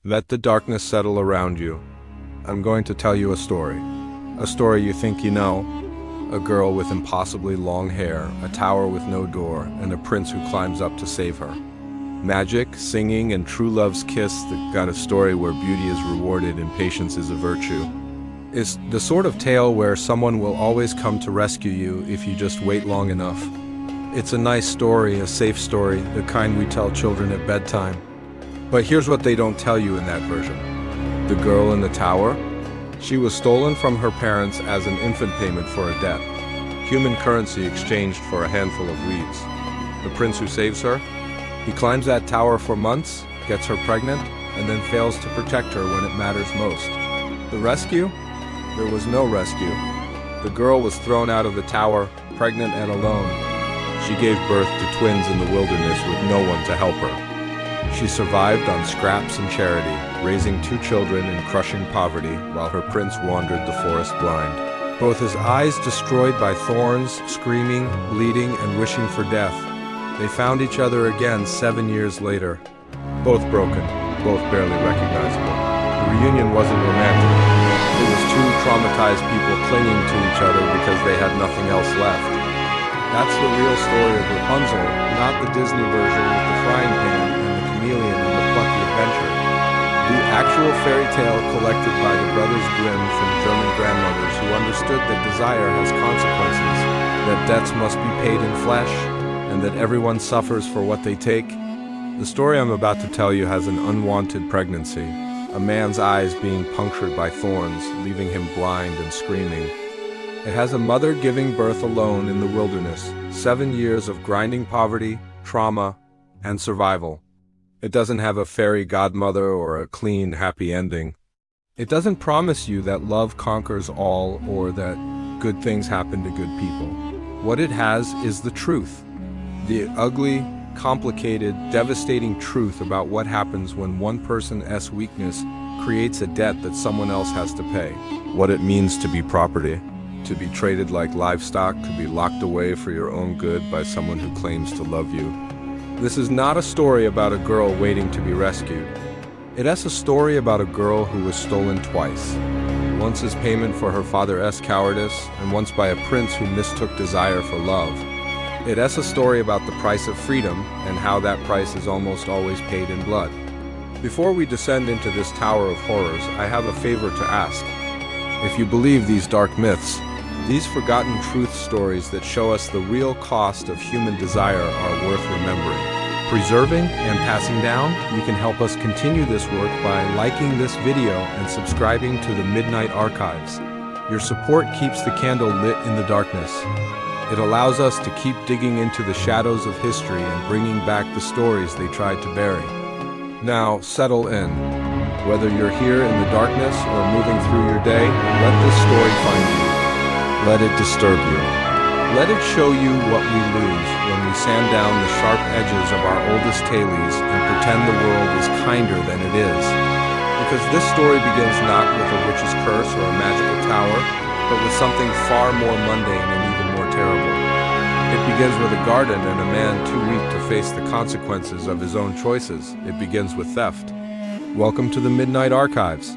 Let the darkness settle around you. I'm going to tell you a story. A story you think you know. A girl with impossibly long hair, a tower with no door, and a prince who climbs up to save her. Magic, singing, and true love's kiss, the kind of story where beauty is rewarded and patience is a virtue. It's the sort of tale where someone will always come to rescue you if you just wait long enough. It's a nice story, a safe story, the kind we tell children at bedtime. But here's what they don't tell you in that version. The girl in the tower? She was stolen from her parents as an infant payment for a debt. Human currency exchanged for a handful of weeds. The prince who saves her? He climbs that tower for months, gets her pregnant, and then fails to protect her when it matters most. The rescue? There was no rescue. The girl was thrown out of the tower, pregnant and alone. She gave birth to twins in the wilderness with no one to help her. She survived on scraps and charity, raising 2 children in crushing poverty while her prince wandered the forest blind. Both his eyes destroyed by thorns, screaming, bleeding, and wishing for death. They found each other again 7 years later. Both broken, both barely recognizable. The reunion wasn't romantic. It was 2 traumatized people clinging to each other because they had nothing else left. That's the real story of Rapunzel, not the Disney version with the frying pan and the chameleon and the plucky adventure. The actual fairy tale collected by the Brothers Grimm from German grandmothers who understood that desire has consequences, that debts must be paid in flesh, and that everyone suffers for what they take. The story I'm about to tell you has an unwanted pregnancy, a man's eyes being punctured by thorns, leaving him blind and screaming. It has a mother giving birth alone in the wilderness, 7 years of grinding poverty, trauma, and survival. It doesn't have a fairy godmother or a clean, happy ending. It doesn't promise you that love conquers all or that good things happen to good people. What it has is the truth. The ugly, complicated, devastating truth about what happens when one person's weakness creates a debt that someone else has to pay. What it means to be property. To be traded like livestock, to be locked away for your own good by someone who claims to love you. This is not a story about a girl waiting to be rescued. It is a story about a girl who was stolen twice. Once as payment for her father's cowardice, and once by a prince who mistook desire for love. It is a story about the price of freedom, and how that price is almost always paid in blood. Before we descend into this tower of horrors, I have a favor to ask. If you believe these dark myths, these forgotten truth stories that show us the real cost of human desire are worth remembering, preserving, and passing down. You can help us continue this work by liking this video and subscribing to the Midnight Archives. Your support keeps the candle lit in the darkness. It allows us to keep digging into the shadows of history and bringing back the stories they tried to bury. Now, settle in. Whether you're here in the darkness or moving through your day, let this story find you. Let it disturb you. Let it show you what we lose when we sand down the sharp edges of our oldest tales and pretend the world is kinder than it is. Because this story begins not with a witch's curse or a magical tower, but with something far more mundane and even more terrible. It begins with a garden and a man too weak to face the consequences of his own choices. It begins with theft. Welcome to the Midnight Archives.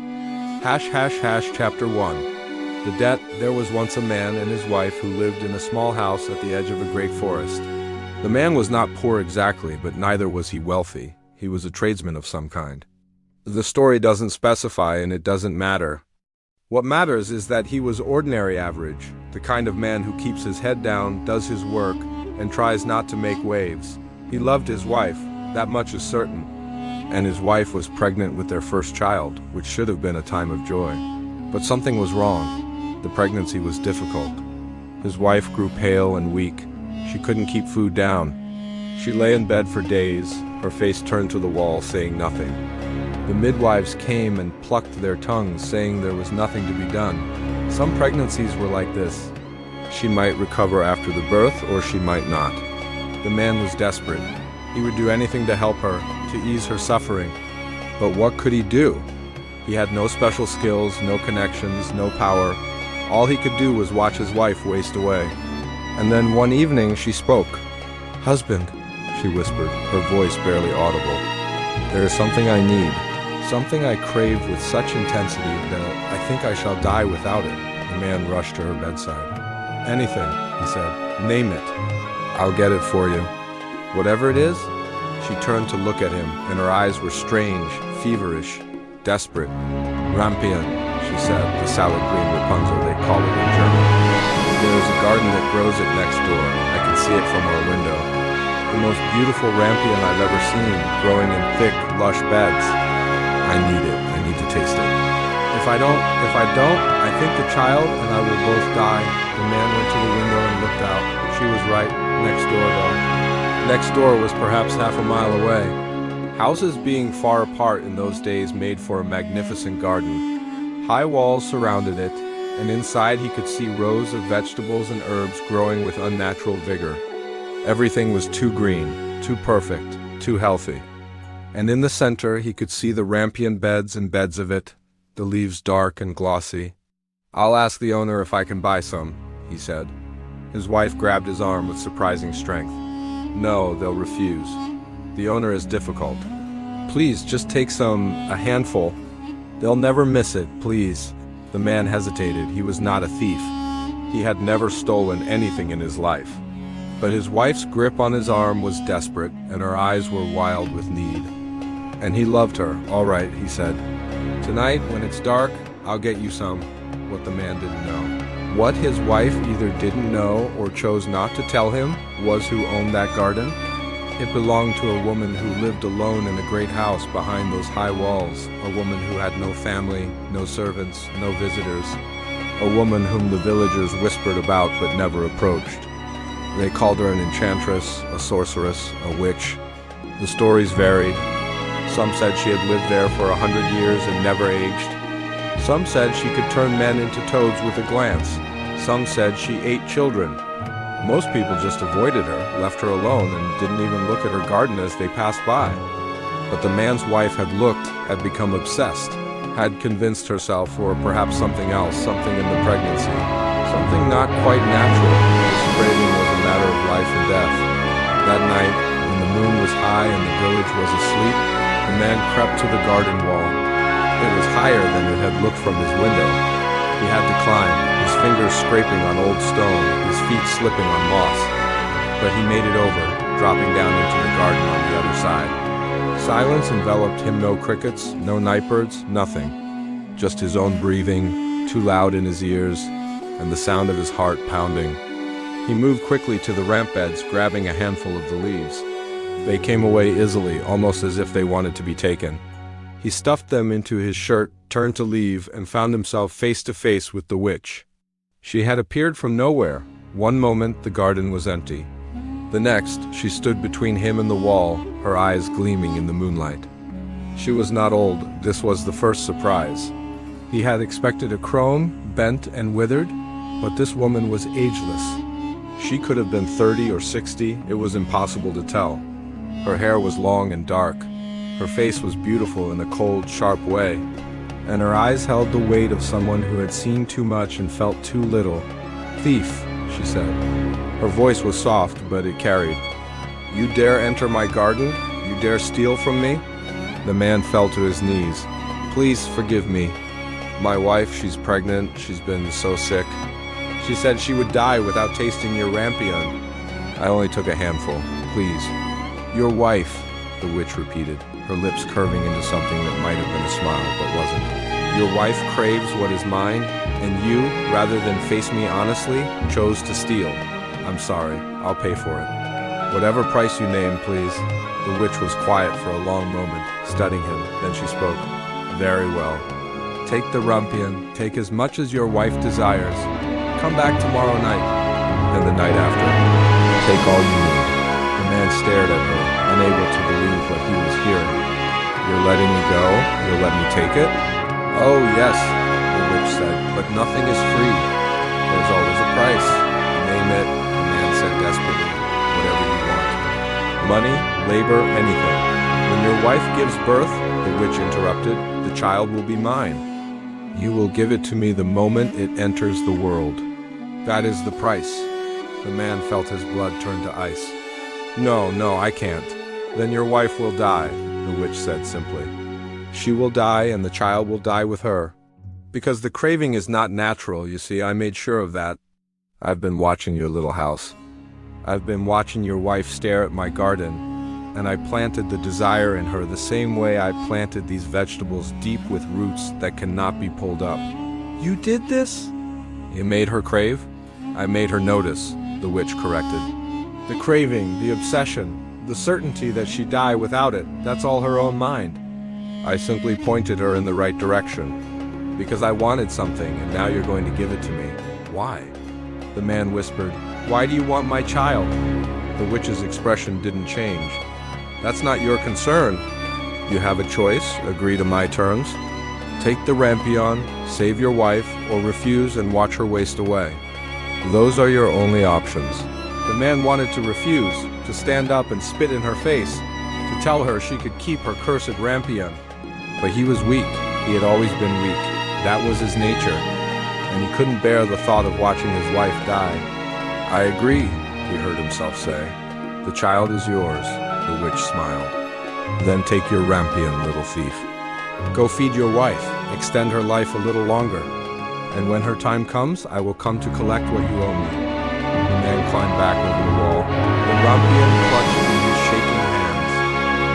Chapter 1. The debt. There was once a man and his wife who lived in a small house at the edge of a great forest. The man was not poor exactly, but neither was he wealthy. He was a tradesman of some kind. The story doesn't specify, and it doesn't matter. What matters is that he was ordinary average, the kind of man who keeps his head down, does his work, and tries not to make waves. He loved his wife, that much is certain. And his wife was pregnant with their first child, which should have been a time of joy. But something was wrong. The pregnancy was difficult. His wife grew pale and weak. She couldn't keep food down. She lay in bed for days, her face turned to the wall, saying nothing. The midwives came and plucked their tongues, saying there was nothing to be done. Some pregnancies were like this. She might recover after the birth, or she might not. The man was desperate. He would do anything to help her, to ease her suffering. But what could he do? He had no special skills, no connections, no power. All he could do was watch his wife waste away. And then one evening she spoke. "Husband," she whispered, her voice barely audible. "There is something I need. Something I crave with such intensity that I think I shall die without it. The man rushed to her bedside. Anything, he said. Name it. I'll get it for you. Whatever it is? She turned to look at him, and her eyes were strange, feverish, desperate. Rampion, she said, the salad green Rapunzel they call it in German. There is a garden that grows it next door. I can see it from our window. The most beautiful rampion I've ever seen, growing in thick, lush beds. I need it. I need to taste it. If I don't, I think the child and I will both die. The man went to the window and looked out. She was right, next door though. Next door was perhaps half a mile away. Houses being far apart in those days made for a magnificent garden. High walls surrounded it, and inside he could see rows of vegetables and herbs growing with unnatural vigor. Everything was too green, too perfect, too healthy. And in the center he could see the rampion beds and beds of it, the leaves dark and glossy. I'll ask the owner if I can buy some, he said. His wife grabbed his arm with surprising strength. No, they'll refuse. The owner is difficult. Please, just take a handful. They'll never miss it, please. The man hesitated. He was not a thief. He had never stolen anything in his life. But his wife's grip on his arm was desperate, and her eyes were wild with need. And he loved her. All right, he said. Tonight, when it's dark, I'll get you some. What the man didn't know. What his wife either didn't know or chose not to tell him was who owned that garden. It belonged to a woman who lived alone in a great house behind those high walls, a woman who had no family, no servants, no visitors, a woman whom the villagers whispered about but never approached. They called her an enchantress, a sorceress, a witch. The stories varied. Some said she had lived there for 100 years and never aged. Some said she could turn men into toads with a glance. Some said she ate children. Most people just avoided her, left her alone, and didn't even look at her garden as they passed by. But the man's wife had become obsessed, had convinced herself, or perhaps something else, something in the pregnancy, something not quite natural. This craving was a matter of life and death. That night, when the moon was high and the village was asleep, the man crept to the garden wall. It was higher than it had looked from his window. He had to climb, his fingers scraping on old stone, his feet slipping on moss. But he made it over, dropping down into the garden on the other side. Silence enveloped him, no crickets, no nightbirds, nothing. Just his own breathing, too loud in his ears, and the sound of his heart pounding. He moved quickly to the ramp beds, grabbing a handful of the leaves. They came away easily, almost as if they wanted to be taken. He stuffed them into his shirt, turned to leave, and found himself face to face with the witch. She had appeared from nowhere. One moment, the garden was empty. The next, she stood between him and the wall, her eyes gleaming in the moonlight. She was not old. This was the first surprise. He had expected a crone, bent and withered, but this woman was ageless. She could have been 30 or 60, it was impossible to tell. Her hair was long and dark. Her face was beautiful in a cold, sharp way, and her eyes held the weight of someone who had seen too much and felt too little. "Thief," she said. Her voice was soft, but it carried. "You dare enter my garden? You dare steal from me?" The man fell to his knees. "Please forgive me. My wife, she's pregnant, she's been so sick. She said she would die without tasting your rampion. I only took a handful, please." "Your wife," the witch repeated, her lips curving into something that might have been a smile but wasn't. "Your wife craves what is mine, and you, rather than face me honestly, chose to steal. I'm sorry, I'll pay for it. Whatever price you name, please." The witch was quiet for a long moment, studying him, then she spoke. "Very well. Take the rampion, take as much as your wife desires. Come back tomorrow night, and the night after. Take all you need." The man stared at her, unable to believe what he was hearing. "You're letting me go? You'll let me take it?" "Oh, yes," the witch said, "but nothing is free. There's always a price. Name it," the man said desperately. "Whatever you want. Money, labor, anything. When your wife gives birth," the witch interrupted, "the child will be mine. You will give it to me the moment it enters the world. That is the price." The man felt his blood turn to ice. "No, I can't." "Then your wife will die," the witch said simply. She will die and the child will die with her. Because the craving is not natural, you see, I made sure of that. I've been watching your little house. I've been watching your wife stare at my garden, and I planted the desire in her the same way I planted these vegetables deep with roots that cannot be pulled up. You did this? You made her crave? I made her notice, the witch corrected. The craving, the obsession, the certainty that she'd die without it, that's all her own mind. I simply pointed her in the right direction. Because I wanted something, and now you're going to give it to me. Why? The man whispered, Why do you want my child? The witch's expression didn't change. That's not your concern. You have a choice, agree to my terms. Take the rampion, save your wife, or refuse and watch her waste away. Those are your only options. The man wanted to refuse, to stand up and spit in her face, to tell her she could keep her cursed rampion. But he was weak. He had always been weak. That was his nature, and he couldn't bear the thought of watching his wife die. I agree, he heard himself say. The child is yours, the witch smiled. Then take your rampion, little thief. Go feed your wife, extend her life a little longer, and when her time comes, I will come to collect what you owe me. The man climbed back over the wall, the rampion clutched in his shaking hands.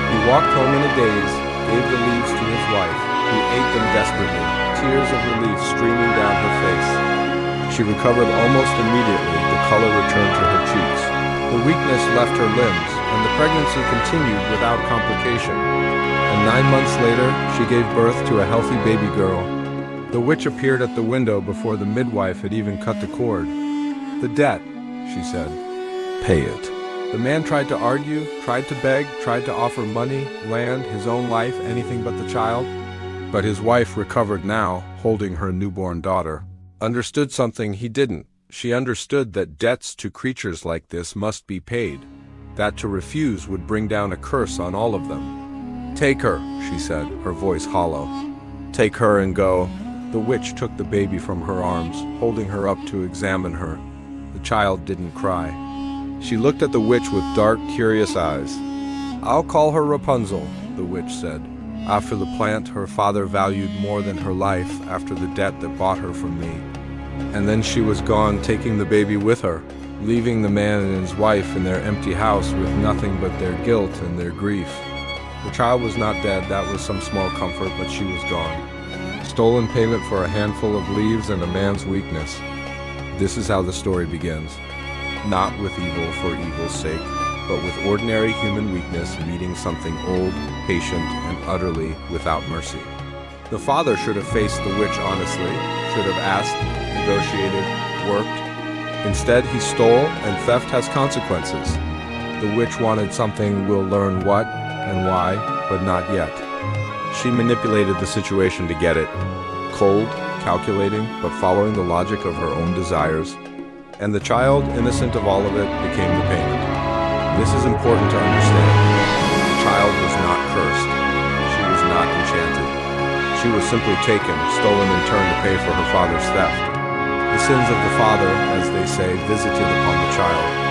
He walked home in a daze, gave the leaves to his wife, who ate them desperately, tears of relief streaming down her face. She recovered almost immediately, the color returned to her cheeks. The weakness left her limbs, and the pregnancy continued without complication. And 9 months later, she gave birth to a healthy baby girl. The witch appeared at the window before the midwife had even cut the cord. The debt, she said. Pay it. The man tried to argue, tried to beg, tried to offer money, land, his own life, anything but the child. But his wife, recovered now, holding her newborn daughter, understood something he didn't. She understood that debts to creatures like this must be paid, that to refuse would bring down a curse on all of them. Take her, she said, her voice hollow. Take her and go. The witch took the baby from her arms, holding her up to examine her. The child didn't cry. She looked at the witch with dark, curious eyes. I'll call her Rapunzel, the witch said. After the plant her father valued more than her life, after the debt that bought her from me. And then she was gone, taking the baby with her, leaving the man and his wife in their empty house with nothing but their guilt and their grief. The child was not dead, that was some small comfort, but she was gone. Stolen payment for a handful of leaves and a man's weakness. This is how the story begins. Not with evil for evil's sake, but with ordinary human weakness meeting something old, patient, and utterly without mercy. The father should have faced the witch honestly, should have asked, negotiated, worked. Instead, he stole, and theft has consequences. The witch wanted something, we'll learn what and why, but not yet. She manipulated the situation to get it. Cold, calculating, but following the logic of her own desires. And the child, innocent of all of it, became the payment. This is important to understand. The child was not cursed. She was not enchanted. She was simply taken, stolen in turn to pay for her father's theft. The sins of the father, as they say, visited upon the child.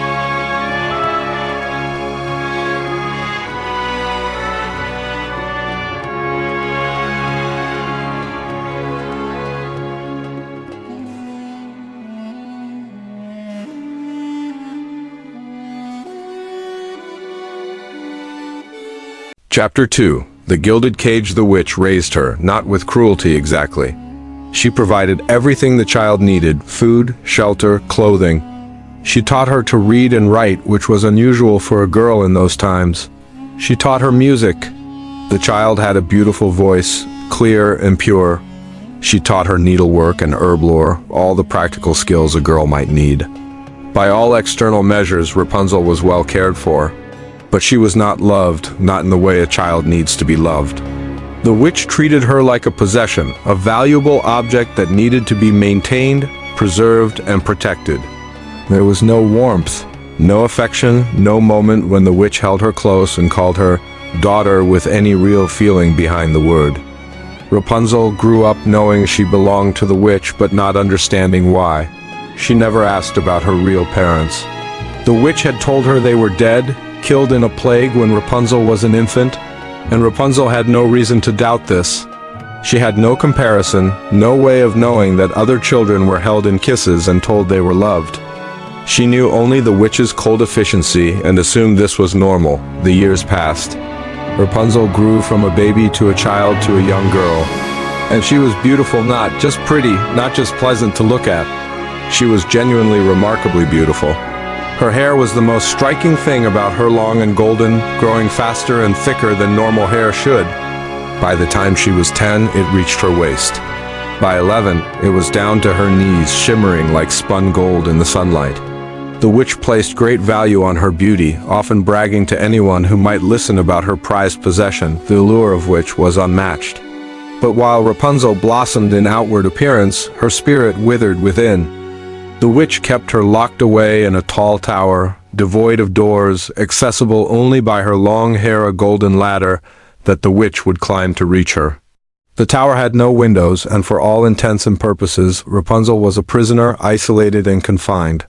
Chapter 2. The gilded cage. The witch raised her, not with cruelty exactly. She provided everything the child needed, food, shelter, clothing. She taught her to read and write, which was unusual for a girl in those times. She taught her music. The child had a beautiful voice, clear and pure. She taught her needlework and herb lore, all the practical skills a girl might need. By all external measures, Rapunzel was well cared for. But she was not loved, not in the way a child needs to be loved. The witch treated her like a possession, a valuable object that needed to be maintained, preserved, and protected. There was no warmth, no affection, no moment when the witch held her close and called her daughter with any real feeling behind the word. Rapunzel grew up knowing she belonged to the witch but not understanding why. She never asked about her real parents. The witch had told her they were dead, killed in a plague when Rapunzel was an infant. And Rapunzel had no reason to doubt this. She had no comparison, no way of knowing that other children were held in kisses and told they were loved. She knew only the witch's cold efficiency and assumed this was normal. The years passed. Rapunzel grew from a baby to a child to a young girl. And she was beautiful, not just pretty, not just pleasant to look at. She was genuinely remarkably beautiful. Her hair was the most striking thing about her, long and golden, growing faster and thicker than normal hair should. By the time she was 10, it reached her waist. By 11, it was down to her knees, shimmering like spun gold in the sunlight. The witch placed great value on her beauty, often bragging to anyone who might listen about her prized possession, the allure of which was unmatched. But while Rapunzel blossomed in outward appearance, her spirit withered within. The witch kept her locked away in a tall tower, devoid of doors, accessible only by her long hair, a golden ladder that the witch would climb to reach her. The tower had no windows, and for all intents and purposes, Rapunzel was a prisoner, isolated and confined.